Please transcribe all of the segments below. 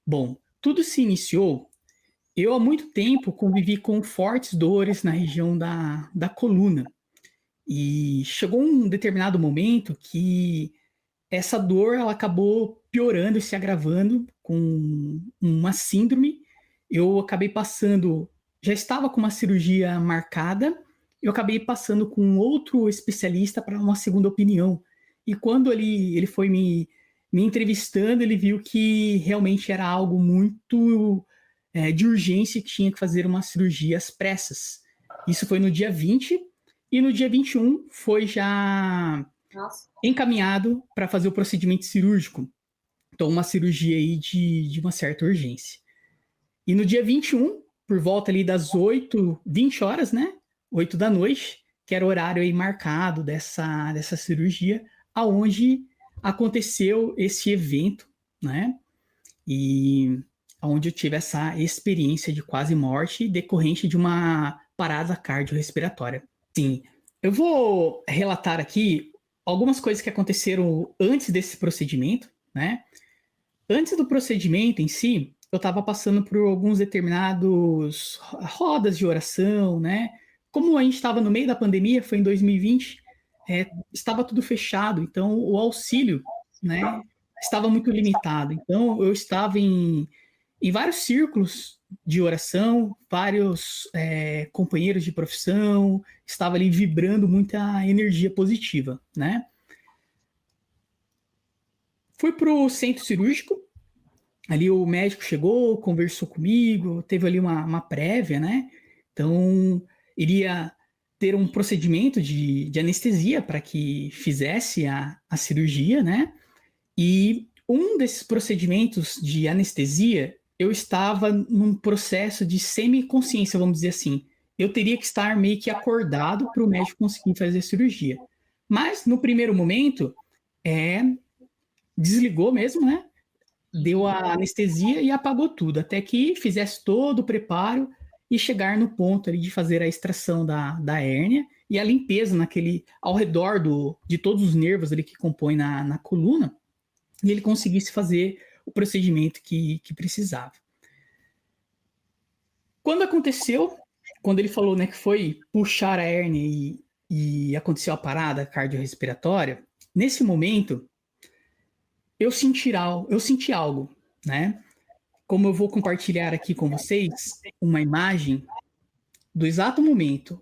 Bom, tudo se iniciou. Eu há muito tempo convivi com fortes dores na região da coluna. E chegou um determinado momento que essa dor ela acabou piorando e se agravando com uma síndrome. Eu acabei passando, já estava com uma cirurgia marcada, eu acabei passando com outro especialista para uma segunda opinião. E quando ele foi me entrevistando, ele viu que realmente era algo muito de urgência, que tinha que fazer uma cirurgia às pressas. Isso foi no dia 20, e no dia 21 foi já Nossa. encaminhado para fazer o procedimento cirúrgico. Então, uma cirurgia aí de uma certa urgência. E no dia 21, por volta ali das 20 horas, né? 8 da noite, que era o horário aí marcado dessa cirurgia, aonde aconteceu esse evento, né? E onde eu tive essa experiência de quase morte decorrente de uma parada cardiorrespiratória. Sim, eu vou relatar aqui algumas coisas que aconteceram antes desse procedimento, né? Antes do procedimento em si, eu estava passando por alguns determinados rodas de oração, né? Como a gente estava no meio da pandemia, foi em 2020, estava tudo fechado, então o auxílio, né, estava muito limitado. Então eu estava em vários círculos de oração, vários companheiros de profissão, estava ali vibrando muita energia positiva, né? Fui para o centro cirúrgico, ali o médico chegou, conversou comigo, teve ali uma prévia, né? Então, iria ter um procedimento de anestesia para que fizesse a cirurgia, né? E um desses procedimentos de anestesia, eu estava num processo de semiconsciência, vamos dizer assim. Eu teria que estar meio que acordado para o médico conseguir fazer a cirurgia. Mas, no primeiro momento, é, desligou mesmo, né? Deu a anestesia e apagou tudo, até que fizesse todo o preparo e chegar no ponto ali de fazer a extração da hérnia e a limpeza ao redor de todos os nervos ali que compõem na coluna, e ele conseguisse fazer o procedimento que precisava. Quando aconteceu, quando ele falou, né, que foi puxar a hérnia e aconteceu a parada cardiorrespiratória, nesse momento eu senti algo, né? Como eu vou compartilhar aqui com vocês uma imagem do exato momento.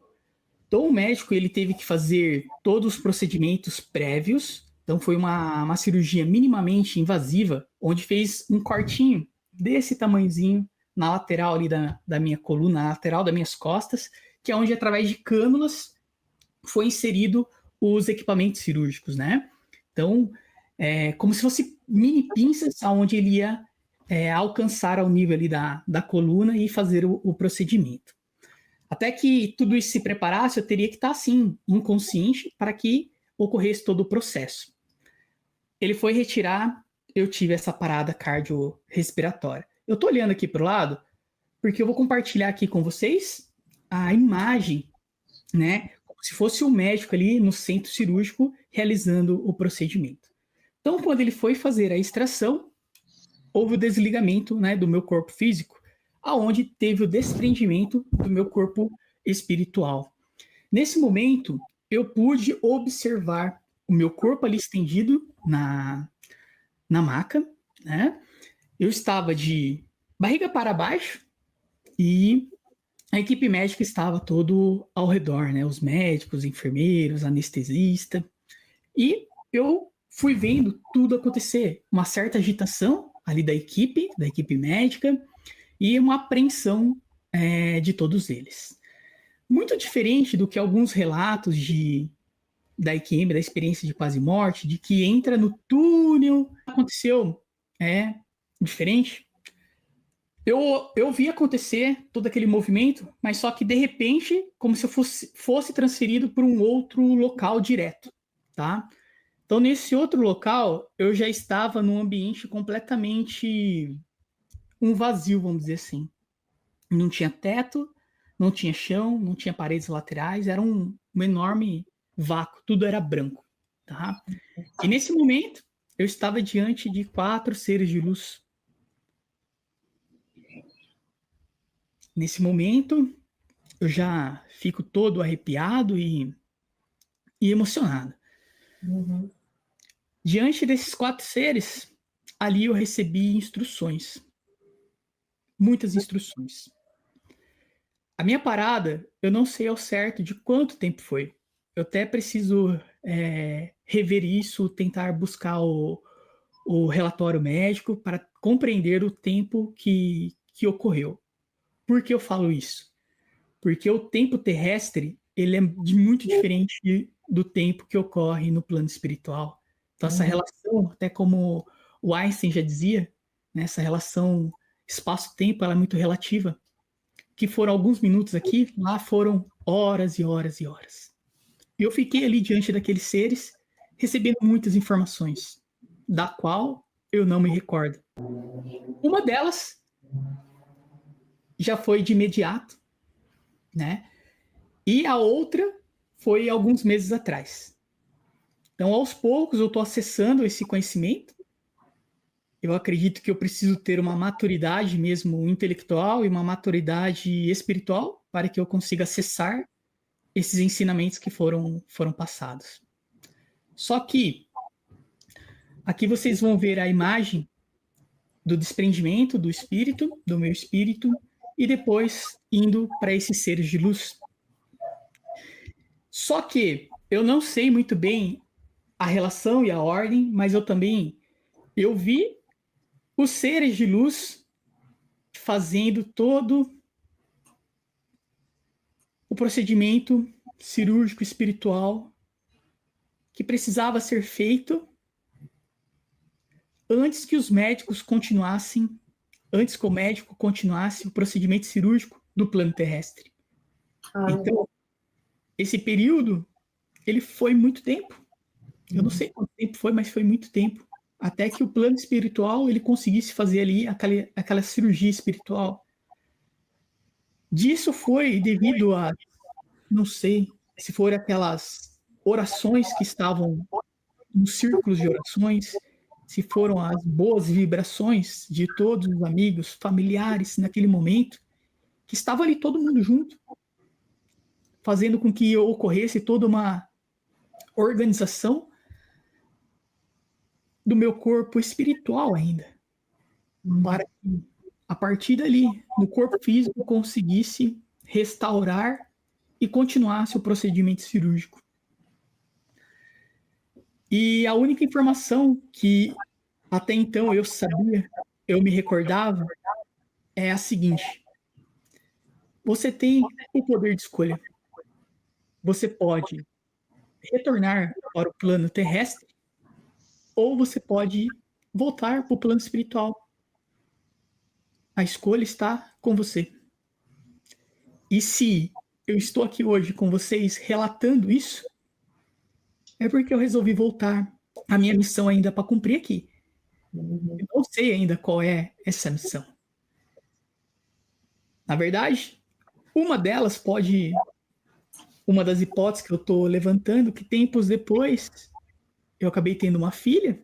Então, o médico ele teve que fazer todos os procedimentos prévios. Então, foi uma cirurgia minimamente invasiva, onde fez um cortinho desse tamanhozinho na lateral ali da minha coluna, na lateral das minhas costas, que é onde, através de cânulas, foi inserido os equipamentos cirúrgicos, né? Então, como se fosse mini pinças, aonde ele ia alcançar ao nível ali da coluna e fazer o procedimento. Até que tudo isso se preparasse, eu teria que estar, assim, inconsciente para que ocorresse todo o processo. Ele foi retirar, eu tive essa parada cardiorrespiratória. Eu estou olhando aqui para o lado, porque eu vou compartilhar aqui com vocês a imagem, né? Como se fosse o médico ali no centro cirúrgico realizando o procedimento. Então, quando ele foi fazer a extração, houve o desligamento, né, do meu corpo físico, aonde teve o desprendimento do meu corpo espiritual. Nesse momento, eu pude observar o meu corpo ali estendido na maca, né? Eu estava de barriga para baixo e a equipe médica estava todo ao redor, né? Os médicos, enfermeiros, anestesista. E eu fui vendo tudo acontecer. Uma certa agitação ali da equipe médica, e uma apreensão de todos eles. Muito diferente do que alguns relatos da IQM, da experiência de quase morte, de que entra no túnel. Aconteceu diferente. Eu vi acontecer todo aquele movimento, mas só que de repente, como se eu fosse transferido para um outro local direto, tá? Então, nesse outro local, eu já estava num ambiente completamente um vazio, vamos dizer assim. Não tinha teto, não tinha chão, não tinha paredes laterais, era um enorme vácuo, tudo era branco, tá? E nesse momento, eu estava diante de 4 seres de luz. Nesse momento, eu já fico todo arrepiado e emocionado. Uhum. Diante desses 4 seres, ali eu recebi instruções. Muitas instruções. A minha parada, eu não sei ao certo de quanto tempo foi. Eu até preciso rever isso, tentar buscar o relatório médico para compreender o tempo que ocorreu. Por que eu falo isso? Porque o tempo terrestre ele é muito diferente do tempo que ocorre no plano espiritual. Então, essa relação, até como o Einstein já dizia, né, essa relação espaço-tempo ela é muito relativa. Que foram alguns minutos aqui, lá foram horas e horas e horas. E eu fiquei ali diante daqueles seres, recebendo muitas informações, da qual eu não me recordo. Uma delas já foi de imediato, né? E a outra foi alguns meses atrás. Então, aos poucos, eu estou acessando esse conhecimento. Eu acredito que eu preciso ter uma maturidade mesmo intelectual e uma maturidade espiritual para que eu consiga acessar esses ensinamentos que foram passados. Só que aqui vocês vão ver a imagem do desprendimento do espírito, do meu espírito, e depois indo para esses seres de luz. Só que eu não sei muito bem a relação e a ordem, mas eu vi os seres de luz fazendo todo o procedimento cirúrgico espiritual que precisava ser feito antes que os médicos continuassem, antes que o médico continuasse o procedimento cirúrgico do plano terrestre. Então, esse período, ele foi muito tempo. Eu não sei quanto tempo foi, mas foi muito tempo. Até que o plano espiritual, ele conseguisse fazer ali aquela cirurgia espiritual. Disso foi devido a, não sei, se foram aquelas orações que estavam nos círculos de orações, se foram as boas vibrações de todos os amigos, familiares naquele momento, que estava ali todo mundo junto, fazendo com que ocorresse toda uma organização do meu corpo espiritual ainda, para que a partir dali, no corpo físico, conseguisse restaurar e continuasse o procedimento cirúrgico. E a única informação que até então eu sabia, eu me recordava, é a seguinte: você tem o poder de escolha. Você pode retornar para o plano terrestre ou você pode voltar para o plano espiritual. A escolha está com você. E se eu estou aqui hoje com vocês relatando isso, é porque eu resolvi voltar. A minha missão ainda para cumprir aqui. Eu não sei ainda qual é essa missão. Na verdade, uma das hipóteses que eu estou levantando, que tempos depois eu acabei tendo uma filha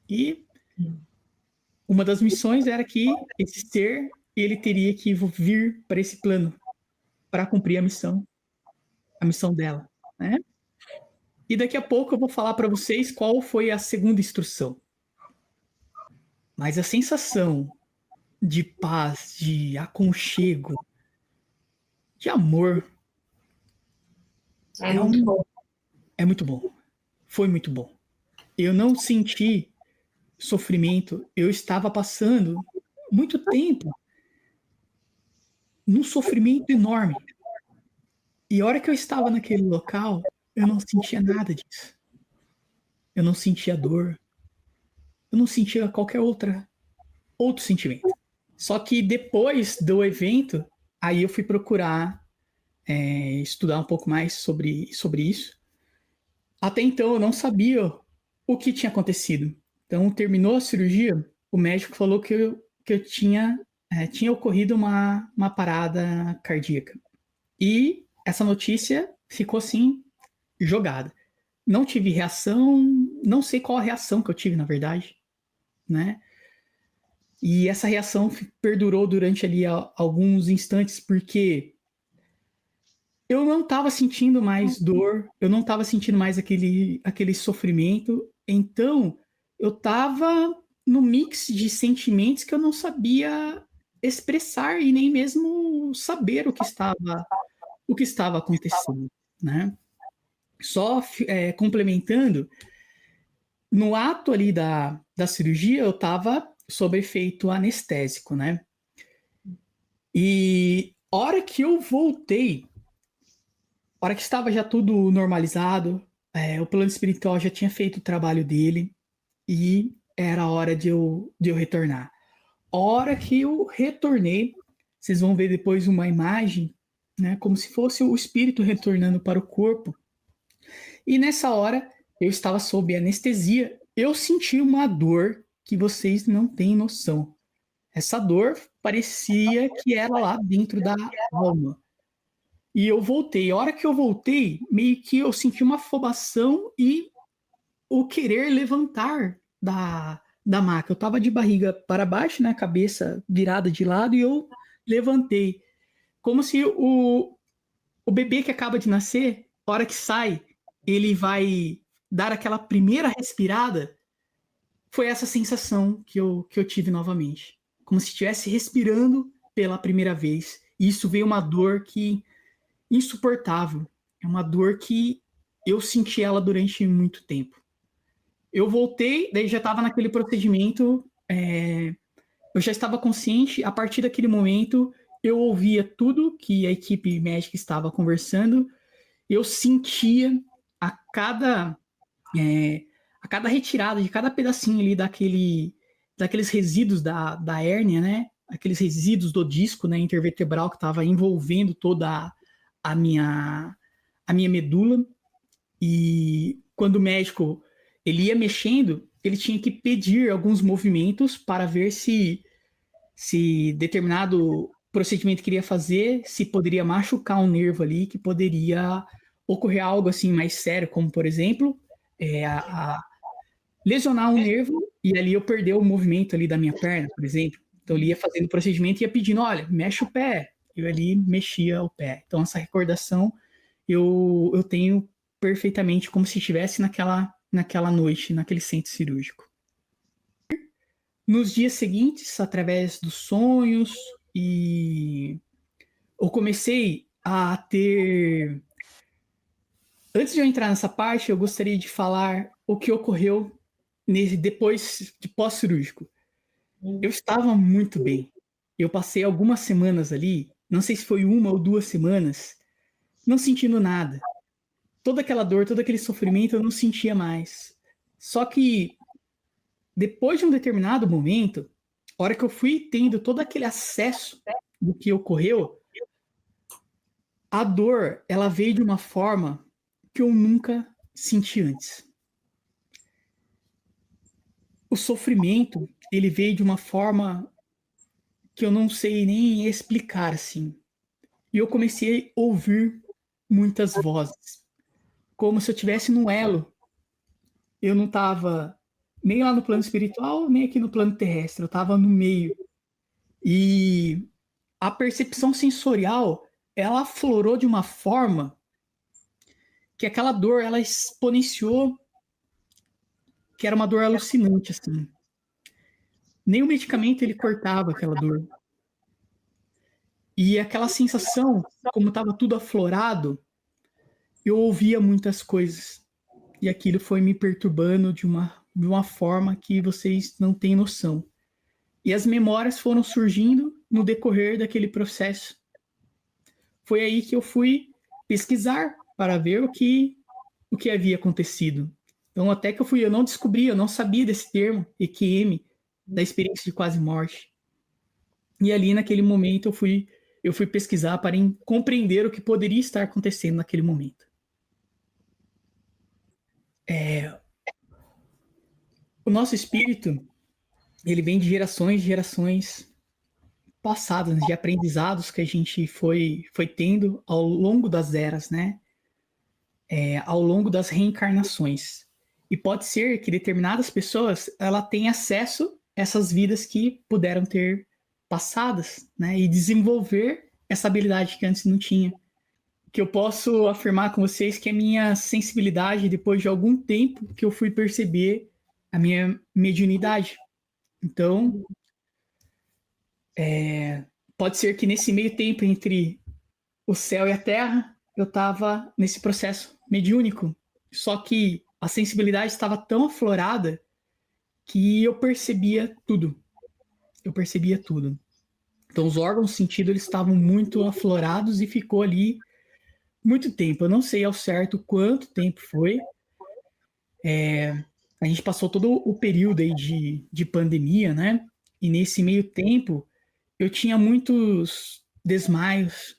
e uma das missões era que esse ser ele teria que vir para esse plano para cumprir a missão dela, né? E daqui a pouco eu vou falar para vocês qual foi a segunda instrução. Mas a sensação de paz, de aconchego, de amor muito bom. É muito bom. Foi muito bom. Eu não senti sofrimento. Eu estava passando muito tempo num sofrimento enorme. E a hora que eu estava naquele local, eu não sentia nada disso. Eu não sentia dor. Eu não sentia qualquer outro sentimento. Só que depois do evento, aí eu fui procurar estudar um pouco mais sobre isso. Até então eu não sabia o que tinha acontecido. Então terminou a cirurgia, o médico falou que eu tinha ocorrido uma parada cardíaca. E essa notícia ficou assim, jogada. Não tive reação, não sei qual a reação que eu tive, na verdade, né? E essa reação perdurou durante ali alguns instantes, porque eu não estava sentindo mais dor, eu não estava sentindo mais aquele sofrimento, então eu estava no mix de sentimentos que eu não sabia expressar e nem mesmo saber o que estava acontecendo, né? Só complementando, no ato ali da cirurgia, eu estava sob efeito anestésico, né? E a hora que eu voltei, a hora que estava já tudo normalizado, o plano espiritual já tinha feito o trabalho dele e era a hora de eu retornar. A hora que eu retornei, vocês vão ver depois uma imagem, né, como se fosse o espírito retornando para o corpo. E nessa hora, eu estava sob anestesia. Eu senti uma dor que vocês não têm noção. Essa dor parecia que era lá dentro da alma. E eu voltei. A hora que eu voltei, meio que eu senti uma afobação e o querer levantar da maca. Eu estava de barriga para baixo, né, cabeça virada de lado, e eu levantei. Como se o bebê que acaba de nascer, a hora que sai, ele vai dar aquela primeira respirada. Foi essa sensação que eu tive novamente. Como se estivesse respirando pela primeira vez. E isso veio uma dor que insuportável. É uma dor que eu senti ela durante muito tempo. Eu voltei, daí já estava naquele procedimento, eu já estava consciente. A partir daquele momento, eu ouvia tudo que a equipe médica estava conversando, eu sentia a cada, a cada retirada de cada pedacinho ali daqueles resíduos da hérnia, né? Aqueles resíduos do disco, né, intervertebral que estava envolvendo toda a minha medula. E quando o médico ele ia mexendo, ele tinha que pedir alguns movimentos para ver se determinado procedimento que iria fazer, se poderia machucar um nervo ali, que poderia ocorrer algo assim mais sério, como por exemplo, a lesionar um nervo e ali eu perder o movimento ali da minha perna, por exemplo. Então ele ia fazendo o procedimento e ia pedindo, olha, mexe o pé. Eu ali mexia o pé. Então essa recordação eu tenho perfeitamente como se estivesse naquela noite, naquele centro cirúrgico. Nos dias seguintes, através dos sonhos, e eu comecei a ter. Antes de eu entrar nessa parte, eu gostaria de falar o que ocorreu depois de pós-cirúrgico. Eu estava muito bem. Eu passei algumas semanas ali, não sei se foi 1 ou 2 semanas, não sentindo nada. Toda aquela dor, todo aquele sofrimento eu não sentia mais. Só que depois de um determinado momento, a hora que eu fui tendo todo aquele acesso do que ocorreu, a dor, ela veio de uma forma que eu nunca senti antes. O sofrimento, ele veio de uma forma que eu não sei nem explicar, assim. E eu comecei a ouvir muitas vozes, como se eu tivesse num elo. Eu não estava nem lá no plano espiritual, nem aqui no plano terrestre, eu estava no meio. E a percepção sensorial, ela aflorou de uma forma que aquela dor, ela exponenciou, que era uma dor alucinante, assim. Nem o medicamento, ele cortava aquela dor. E aquela sensação, como estava tudo aflorado, eu ouvia muitas coisas. E aquilo foi me perturbando de uma forma que vocês não têm noção. E as memórias foram surgindo no decorrer daquele processo. Foi aí que eu fui pesquisar para ver o que havia acontecido. Então, até que eu não descobri, eu não sabia desse termo, EQM, da experiência de quase morte. E ali, naquele momento, eu fui pesquisar para compreender o que poderia estar acontecendo naquele momento. O nosso espírito, ele vem de gerações passadas, de aprendizados que a gente foi tendo ao longo das eras, né? Ao longo das reencarnações. E pode ser que determinadas pessoas ela tenha acesso essas vidas que puderam ter passadas, né? E desenvolver essa habilidade que antes não tinha. Que eu posso afirmar com vocês que a minha sensibilidade, depois de algum tempo, que eu fui perceber a minha mediunidade. Então, pode ser que nesse meio tempo entre o céu e a terra, eu estava nesse processo mediúnico. Só que a sensibilidade estava tão aflorada que eu percebia tudo. Eu percebia tudo. Então, os órgãos de sentido eles estavam muito aflorados e ficou ali muito tempo. Eu não sei ao certo quanto tempo foi. A gente passou todo o período aí de pandemia, né? E nesse meio tempo, eu tinha muitos desmaios.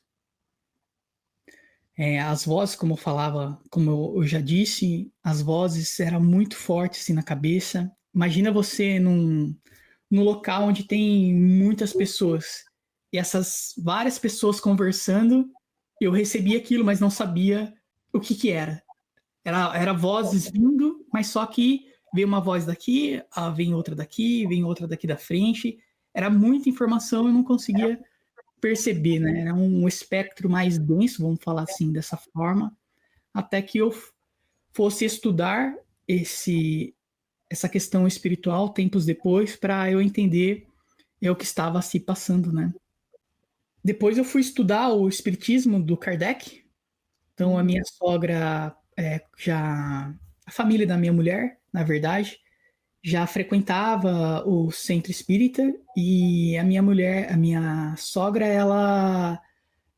As vozes, como eu falava, como eu já disse, as vozes eram muito fortes assim, na cabeça. Imagina você num local onde tem muitas pessoas e essas várias pessoas conversando. Eu recebia aquilo, mas não sabia o que que era. Era vozes vindo, mas só que veio uma voz daqui, vem outra daqui, vem outra daqui da frente. Era muita informação, eu não conseguia perceber, né? Era um espectro mais denso, vamos falar assim, dessa forma, até que eu fosse estudar essa questão espiritual tempos depois, para eu entender o que estava se passando, né? Depois eu fui estudar o espiritismo do Kardec. Então a minha sogra, a família da minha mulher, na verdade, já frequentava o centro espírita e a minha mulher, a minha sogra, ela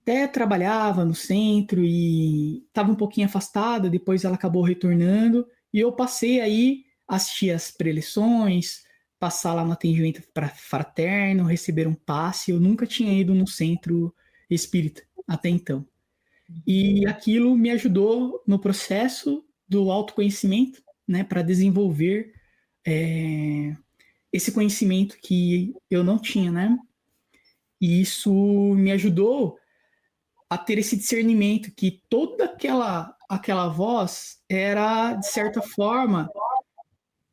até trabalhava no centro e estava um pouquinho afastada, depois ela acabou retornando e eu passei aí a assistir as preleções, passar lá no atendimento para fraterno, receber um passe. Eu nunca tinha ido no centro espírita até então. E aquilo me ajudou no processo do autoconhecimento, né, para desenvolver esse conhecimento que eu não tinha, né? E isso me ajudou a ter esse discernimento que toda aquela voz era, de certa forma,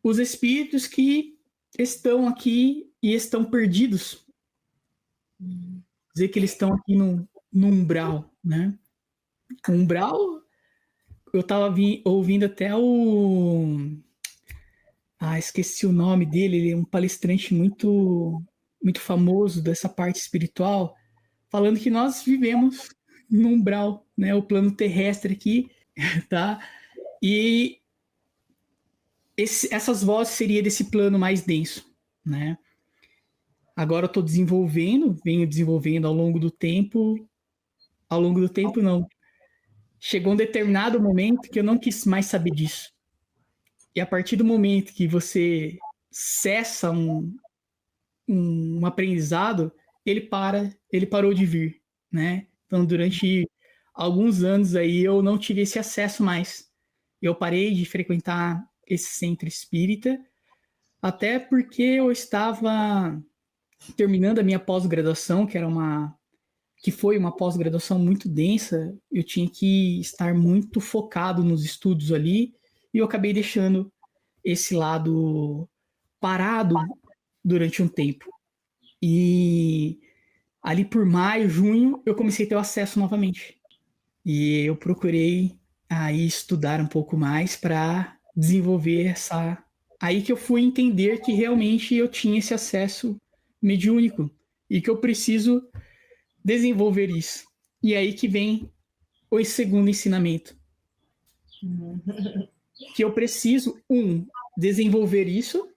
os espíritos que estão aqui e estão perdidos. Dizer que eles estão aqui no umbral, né? O umbral, eu estava ouvindo até esqueci o nome dele, ele é um palestrante muito famoso dessa parte espiritual, falando que nós vivemos no umbral, né? O plano terrestre aqui, tá? E essas vozes seria desse plano mais denso, né? Agora eu estou venho desenvolvendo ao longo do tempo não. Chegou um determinado momento que eu não quis mais saber disso. E a partir do momento que você cessa um aprendizado, ele parou de vir, né? Então, durante alguns anos aí, eu não tive esse acesso mais. Eu parei de frequentar esse centro espírita, até porque eu estava terminando a minha pós-graduação, que foi uma pós-graduação muito densa. Eu tinha que estar muito focado nos estudos ali, e eu acabei deixando esse lado parado durante um tempo. E ali por maio, junho, eu comecei a ter o acesso novamente. E eu procurei aí estudar um pouco mais para desenvolver essa. Aí que eu fui entender que realmente eu tinha esse acesso mediúnico e que eu preciso desenvolver isso. E aí que vem o segundo ensinamento. Que eu preciso, desenvolver isso,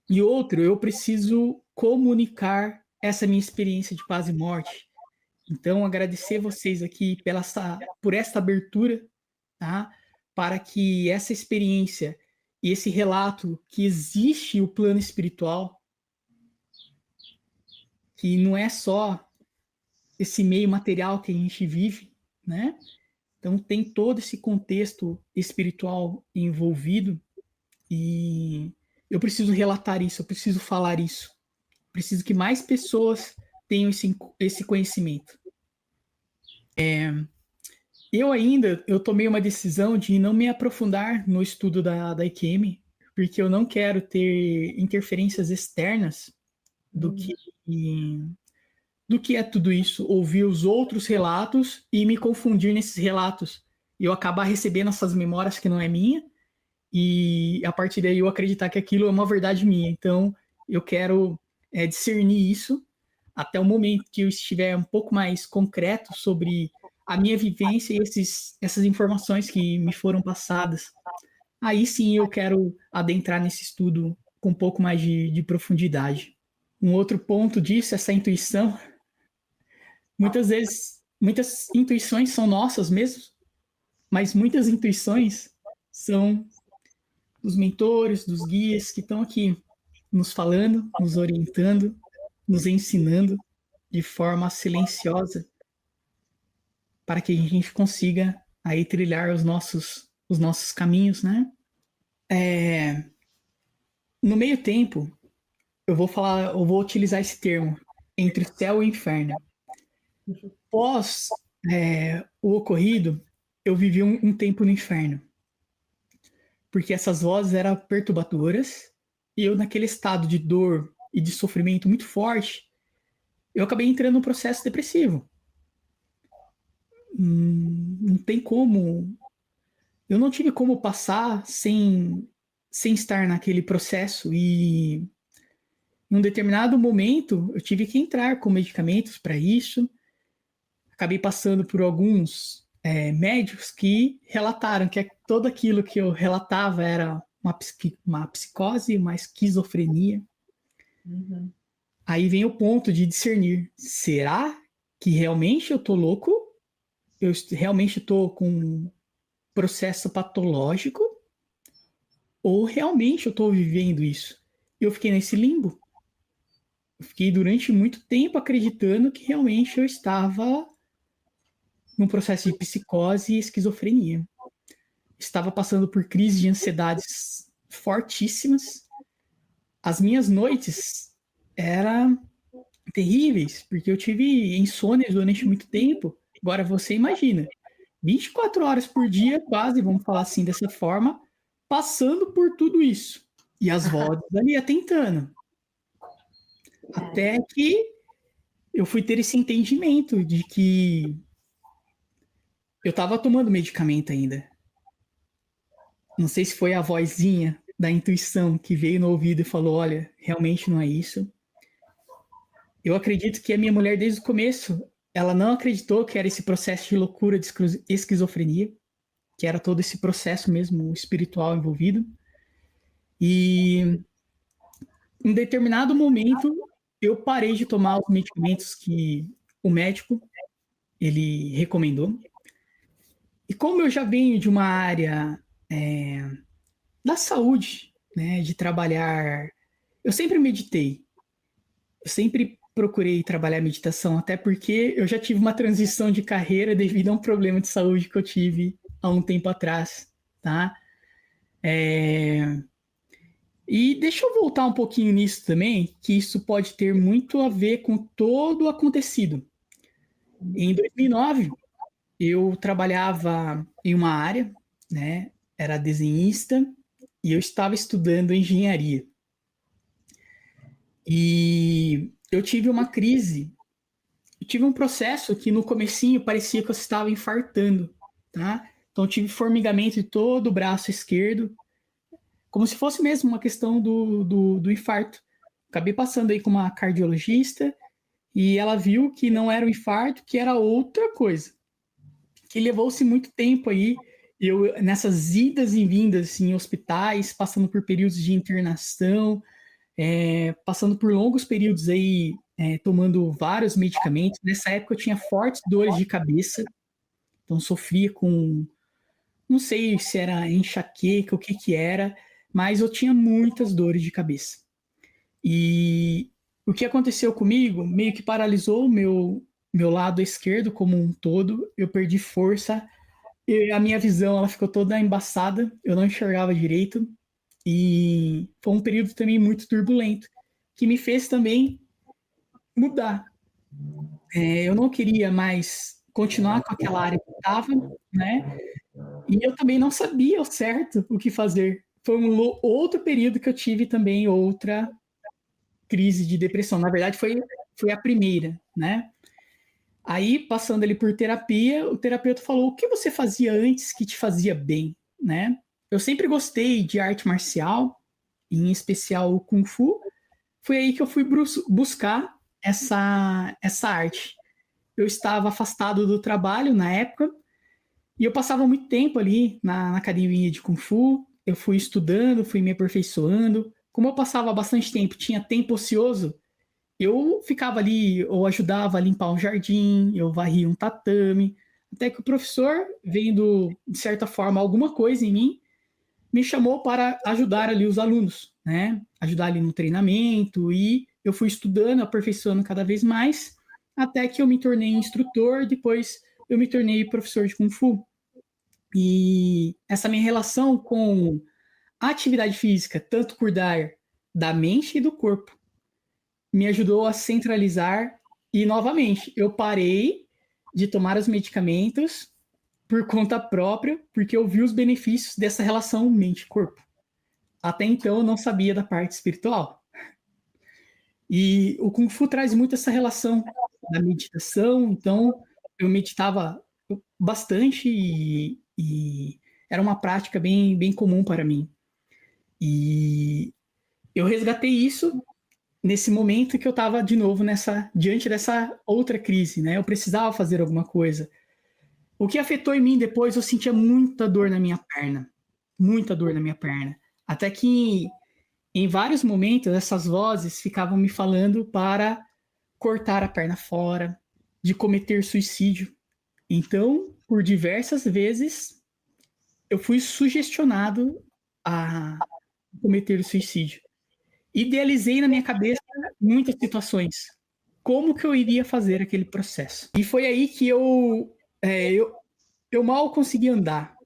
e outro, eu preciso comunicar essa minha experiência de quase morte. Então, agradecer vocês aqui por essa abertura, tá? Para que essa experiência e esse relato que existe o plano espiritual, que não é só esse meio material que a gente vive, né? Então, tem todo esse contexto espiritual envolvido e eu preciso relatar isso, eu preciso falar isso. Preciso que mais pessoas tenham esse conhecimento. Eu tomei uma decisão de não me aprofundar no estudo da IQM, porque eu não quero ter interferências externas do que é tudo isso, ouvir os outros relatos e me confundir nesses relatos. E eu acabar recebendo essas memórias que não é minha, e a partir daí eu acreditar que aquilo é uma verdade minha. Então, eu quero discernir isso até o momento que eu estiver um pouco mais concreto sobre a minha vivência e essas informações que me foram passadas. Aí sim eu quero adentrar nesse estudo com um pouco mais de profundidade. Um outro ponto disso, essa intuição. Muitas vezes, muitas intuições são nossas mesmo, mas muitas intuições são dos mentores, dos guias que estão aqui nos falando, nos orientando, nos ensinando de forma silenciosa para que a gente consiga aí trilhar os nossos caminhos, né? No meio tempo, eu vou utilizar esse termo, entre o céu e o inferno. Pós o ocorrido, eu vivi um tempo no inferno, porque essas vozes eram perturbadoras e eu, naquele estado de dor e de sofrimento muito forte, eu acabei entrando num processo depressivo. Não tem como. Eu não tive como passar sem estar naquele processo, e em um determinado momento eu tive que entrar com medicamentos para isso. Acabei passando por alguns médicos que relataram que todo aquilo que eu relatava era uma psicose, uma esquizofrenia. Uhum. Aí vem o ponto de discernir: será que realmente eu tô louco? Eu realmente tô com um processo patológico? Ou realmente eu tô vivendo isso? Eu fiquei nesse limbo. Eu fiquei durante muito tempo acreditando que realmente eu estava num processo de psicose e esquizofrenia. Estava passando por crises de ansiedades fortíssimas. As minhas noites eram terríveis, porque eu tive insônia durante muito tempo. Agora você imagina, 24 horas por dia, quase, vamos falar assim dessa forma, passando por tudo isso. E as vozes ali atentando. Até que eu fui ter esse entendimento de que eu estava tomando medicamento ainda. Não sei se foi a vozinha da intuição que veio no ouvido e falou: olha, realmente não é isso. Eu acredito que a minha mulher, desde o começo, ela não acreditou que era esse processo de loucura, de esquizofrenia, que era todo esse processo mesmo espiritual envolvido. E em determinado momento, eu parei de tomar os medicamentos que o médico ele recomendou. E como eu já venho de uma área da saúde, né, de trabalhar, eu sempre meditei, eu sempre procurei trabalhar meditação, até porque eu já tive uma transição de carreira devido a um problema de saúde que eu tive há um tempo atrás, tá? E deixa eu voltar um pouquinho nisso também, que isso pode ter muito a ver com todo o acontecido. Em 2009, eu trabalhava em uma área, né? Era desenhista e eu estava estudando engenharia. E eu tive uma crise, eu tive um processo que no comecinho parecia que eu estava infartando, tá? Então eu tive formigamento de todo o braço esquerdo, como se fosse mesmo uma questão do infarto. Acabei passando aí com uma cardiologista e ela viu que não era um infarto, que era outra coisa. Que levou-se muito tempo aí, eu nessas idas e vindas em hospitais, passando por períodos de internação, passando por longos períodos aí, tomando vários medicamentos. Nessa época eu tinha fortes dores de cabeça, então sofria com, não sei se era enxaqueca, o que que era, mas eu tinha muitas dores de cabeça. E o que aconteceu comigo meio que paralisou o meu lado esquerdo como um todo, eu perdi força, e a minha visão ela ficou toda embaçada, eu não enxergava direito, e foi um período também muito turbulento, que me fez também mudar. Eu não queria mais continuar com aquela área que estava, né? E eu também não sabia ao certo o que fazer, foi outro período que eu tive também outra crise de depressão. Na verdade, foi a primeira, né? Aí, passando ali por terapia, o terapeuta falou: o que você fazia antes que te fazia bem, né? Eu sempre gostei de arte marcial, em especial o Kung Fu. Foi aí que eu fui buscar essa arte. Eu estava afastado do trabalho na época e eu passava muito tempo ali na academia de Kung Fu. Eu fui estudando, fui me aperfeiçoando. Como eu passava bastante tempo, tinha tempo ocioso, eu ficava ali, ou ajudava a limpar um jardim, eu varria um tatame, até que o professor, vendo, de certa forma, alguma coisa em mim, me chamou para ajudar ali os alunos, né? Ajudar ali no treinamento, e eu fui estudando, aperfeiçoando cada vez mais, até que eu me tornei instrutor, depois eu me tornei professor de Kung Fu. E essa minha relação com a atividade física, tanto cuidar da mente e do corpo, me ajudou a centralizar e, novamente, eu parei de tomar os medicamentos por conta própria, porque eu vi os benefícios dessa relação mente-corpo. Até então, eu não sabia da parte espiritual. E o Kung Fu traz muito essa relação da meditação, então eu meditava bastante e era uma prática bem comum para mim. E eu resgatei isso nesse momento que eu estava de novo diante dessa outra crise, né? Eu precisava fazer alguma coisa. O que afetou em mim depois, eu sentia muita dor na minha perna, até que em vários momentos essas vozes ficavam me falando para cortar a perna fora, de cometer suicídio. Então, por diversas vezes, eu fui sugestionado a cometer suicídio. Idealizei na minha cabeça muitas situações. Como que eu iria fazer aquele processo? E foi aí que eu mal conseguia andar.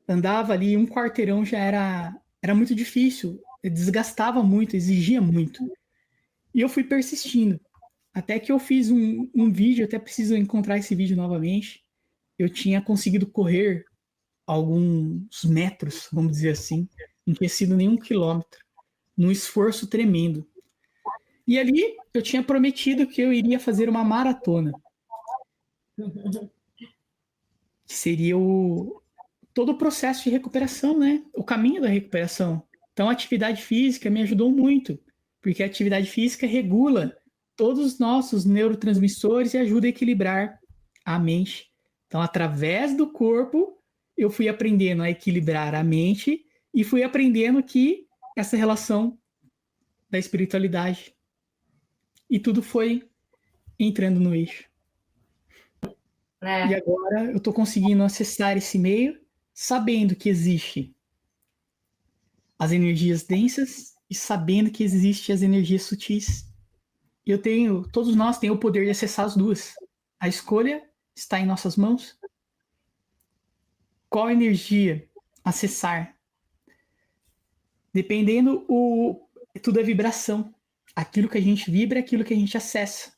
Andava ali um quarteirão, já era muito difícil, desgastava muito, exigia muito. E eu fui persistindo. Até que eu fiz um vídeo, até preciso encontrar esse vídeo novamente. Eu tinha conseguido correr alguns metros, vamos dizer assim, não tinha sido nenhum quilômetro, num esforço tremendo. E ali eu tinha prometido que eu iria fazer uma maratona, que seria todo o processo de recuperação, né? O caminho da recuperação. Então, a atividade física me ajudou muito, porque a atividade física regula todos os nossos neurotransmissores e ajuda a equilibrar a mente. Então, através do corpo, eu fui aprendendo a equilibrar a mente e fui aprendendo que essa relação da espiritualidade e tudo foi entrando no eixo. E agora eu estou conseguindo acessar esse meio, sabendo que existe as energias densas e sabendo que existe as energias sutis. Todos nós temos o poder de acessar as duas. A escolha está em nossas mãos. Qual energia acessar? Dependendo, tudo é vibração. Aquilo que a gente vibra é aquilo que a gente acessa.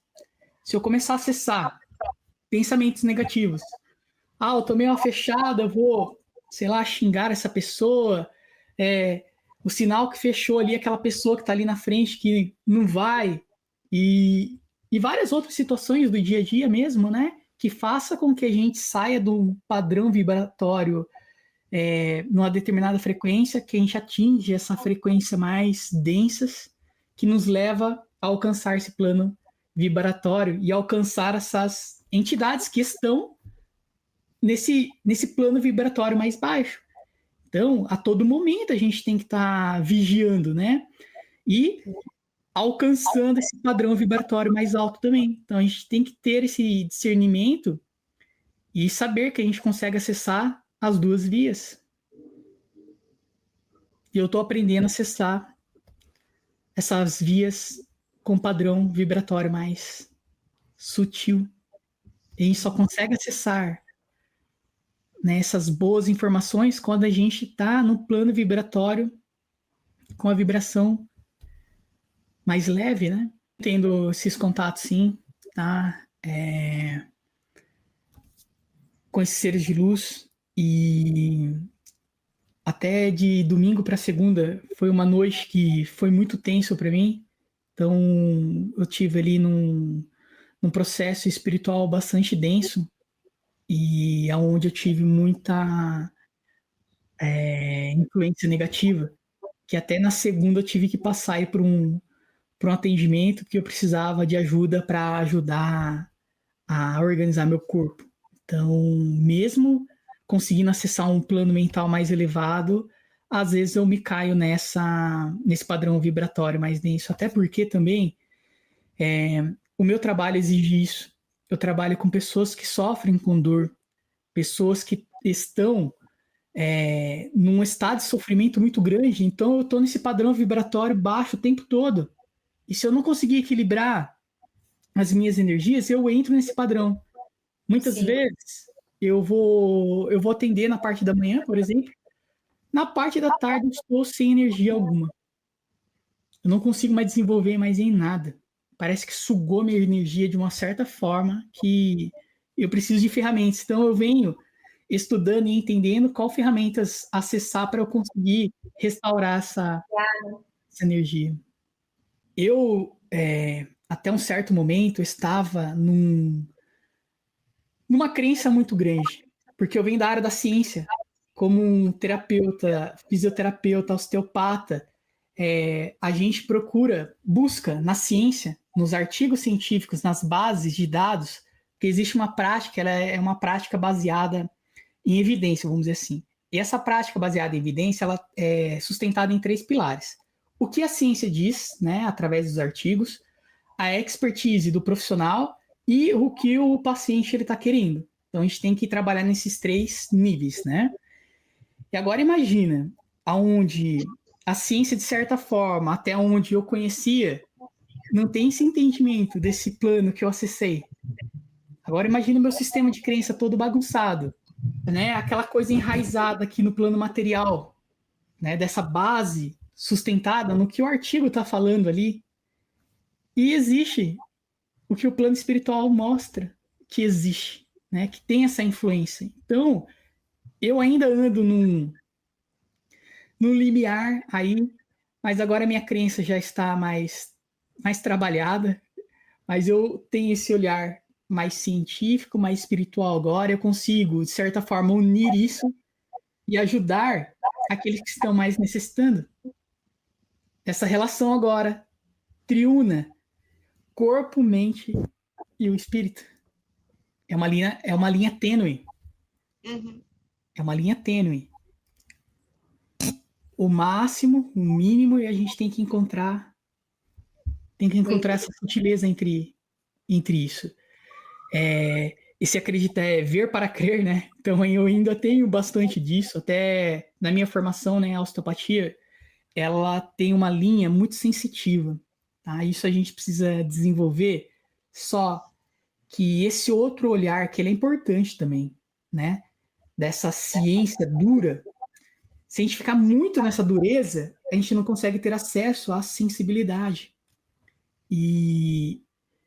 Se eu começar a acessar pensamentos negativos, eu tô meio fechada, eu vou, sei lá, xingar essa pessoa, o sinal que fechou ali, aquela pessoa que está ali na frente que não vai, e várias outras situações do dia a dia mesmo, né? Que faça com que a gente saia do padrão vibratório numa determinada frequência, que a gente atinge essa frequência mais densas, que nos leva a alcançar esse plano vibratório e alcançar essas entidades que estão nesse plano vibratório mais baixo. Então, a todo momento a gente tem que estar vigiando, né? E alcançando esse padrão vibratório mais alto também. Então, a gente tem que ter esse discernimento e saber que a gente consegue acessar as duas vias. E eu estou aprendendo a acessar essas vias com padrão vibratório mais sutil. E a gente só consegue acessar, né, essas boas informações quando a gente está no plano vibratório com a vibração mais leve, né? Tendo esses contatos, sim, tá? Com esses seres de luz. E até de domingo para segunda foi uma noite que foi muito tenso para mim. Então, eu tive ali num processo espiritual bastante denso e aonde eu tive muita influência negativa, que até na segunda eu tive que passar aí por um atendimento que eu precisava de ajuda para ajudar a organizar meu corpo. Então, mesmo conseguindo acessar um plano mental mais elevado, às vezes eu me caio nesse padrão vibratório mais denso. Até porque também o meu trabalho exige isso. Eu trabalho com pessoas que sofrem com dor, pessoas que estão num estado de sofrimento muito grande. Então, eu estou nesse padrão vibratório baixo o tempo todo. E se eu não conseguir equilibrar as minhas energias, eu entro nesse padrão. Muitas Sim. vezes eu vou atender na parte da manhã, por exemplo. Na parte da tarde eu estou sem energia alguma. Eu não consigo mais desenvolver mais em nada. Parece que sugou minha energia de uma certa forma que eu preciso de ferramentas. Então eu venho estudando e entendendo qual ferramentas acessar para eu conseguir restaurar essa energia. Eu, até um certo momento, estava numa crença muito grande, porque eu venho da área da ciência, como um terapeuta, fisioterapeuta, osteopata, a gente busca na ciência, nos artigos científicos, nas bases de dados, que existe uma prática, ela é uma prática baseada em evidência, vamos dizer assim. E essa prática baseada em evidência, ela é sustentada em 3 pilares. O que a ciência diz, né, através dos artigos, a expertise do profissional e o que o paciente está querendo. Então a gente tem que trabalhar nesses 3 níveis, né? E agora imagina, aonde a ciência, de certa forma, até onde eu conhecia, não tem esse entendimento desse plano que eu acessei. Agora imagina o meu sistema de crença todo bagunçado, né? Aquela coisa enraizada aqui no plano material, né? Dessa base sustentada no que o artigo está falando ali. E existe o que o plano espiritual mostra que existe, né? Que tem essa influência. Então, eu ainda ando num limiar aí, mas agora minha crença já está mais trabalhada, mas eu tenho esse olhar mais científico, mais espiritual agora, eu consigo, de certa forma, unir isso e ajudar aqueles que estão mais necessitando. Essa relação agora triuna, corpo, mente e o espírito. É uma linha tênue. Uhum. É uma linha tênue. O máximo, o mínimo, e a gente tem que encontrar essa sutileza entre isso. E se acredita é ver para crer, né? Então eu ainda tenho bastante disso, até na minha formação, né, a osteopatia, ela tem uma linha muito sensitiva, tá? Isso a gente precisa desenvolver, só que esse outro olhar, que ele é importante também, né? Dessa ciência dura, se a gente ficar muito nessa dureza, a gente não consegue ter acesso à sensibilidade. E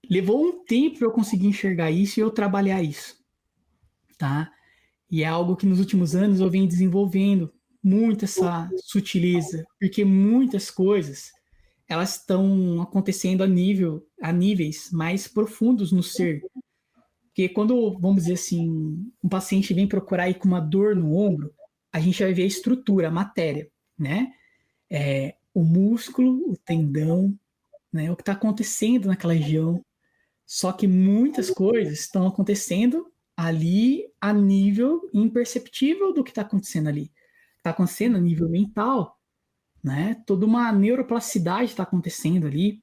levou um tempo para eu conseguir enxergar isso e eu trabalhar isso, tá? E é algo que nos últimos anos eu venho desenvolvendo muito essa sutileza, porque muitas coisas elas estão acontecendo a níveis mais profundos no ser. Porque quando, vamos dizer assim, um paciente vem procurar aí com uma dor no ombro, a gente vai ver a estrutura, a matéria, né? O músculo, o tendão, né? O que está acontecendo naquela região. Só que muitas coisas estão acontecendo ali a nível imperceptível do que está acontecendo ali. Está acontecendo a nível mental, né? Toda uma neuroplasticidade está acontecendo ali.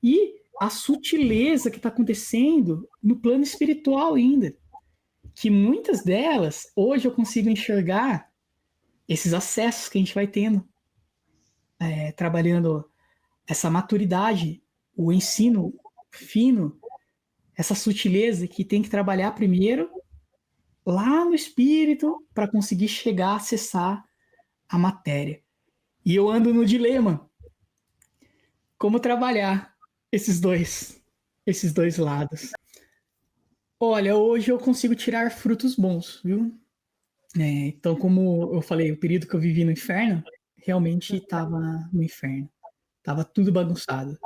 E a sutileza que está acontecendo no plano espiritual ainda. Que muitas delas, hoje eu consigo enxergar esses acessos que a gente vai tendo, trabalhando essa maturidade, o ensino fino, essa sutileza que tem que trabalhar primeiro lá no espírito para conseguir chegar a acessar a matéria. E eu ando no dilema, como trabalhar esses dois lados. Olha, hoje eu consigo tirar frutos bons, viu? Então, como eu falei, o período que eu vivi no inferno, realmente estava no inferno. Tava tudo bagunçado.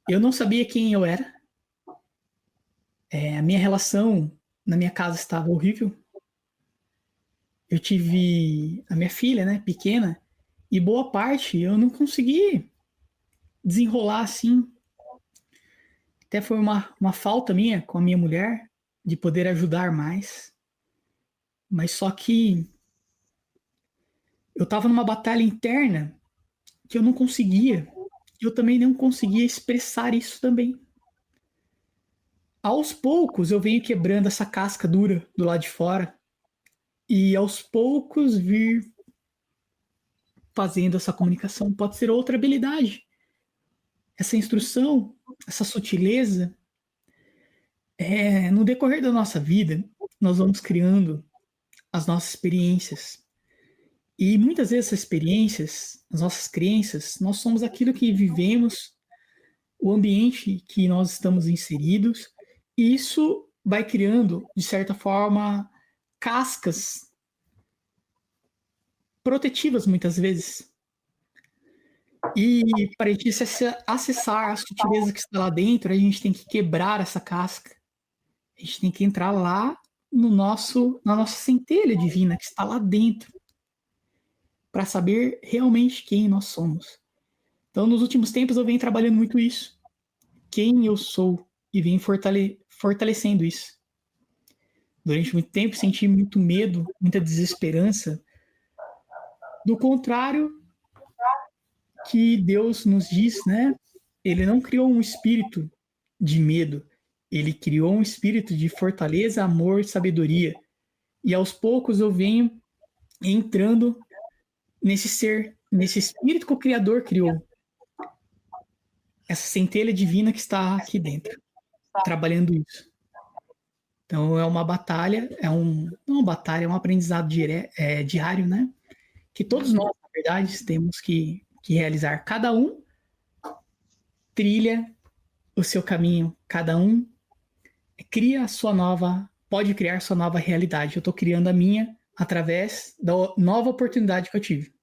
Eu não sabia quem eu era. A minha relação na minha casa estava horrível. Eu tive a minha filha, né, pequena, e boa parte eu não consegui desenrolar assim. Até foi uma falta minha com a minha mulher de poder ajudar mais. Mas só que eu estava numa batalha interna que eu não conseguia. Eu também não conseguia expressar isso também. Aos poucos eu venho quebrando essa casca dura do lado de fora e aos poucos vir fazendo essa comunicação. Pode ser outra habilidade. Essa instrução, essa sutileza, no decorrer da nossa vida, nós vamos criando as nossas experiências. E muitas vezes essas experiências, as nossas crenças, nós somos aquilo que vivemos, o ambiente que nós estamos inseridos, e isso vai criando, de certa forma, cascas protetivas muitas vezes. E para a gente acessar a sutileza que está lá dentro, a gente tem que quebrar essa casca. A gente tem que entrar lá na nossa centelha divina que está lá dentro, para saber realmente quem nós somos. Então, nos últimos tempos, eu venho trabalhando muito isso. Quem eu sou, e venho fortalecendo isso. Durante muito tempo, senti muito medo, muita desesperança. Do contrário, que Deus nos diz, né? Ele não criou um espírito de medo, ele criou um espírito de fortaleza, amor e sabedoria. E aos poucos eu venho entrando nesse ser, nesse espírito que o Criador criou. Essa centelha divina que está aqui dentro, trabalhando isso. Então é uma batalha, não é uma batalha, é um aprendizado diário, né? Que todos nós, na verdade, temos que realizar. Cada um trilha o seu caminho, cada um pode criar sua nova realidade. Eu estou criando a minha através da nova oportunidade que eu tive.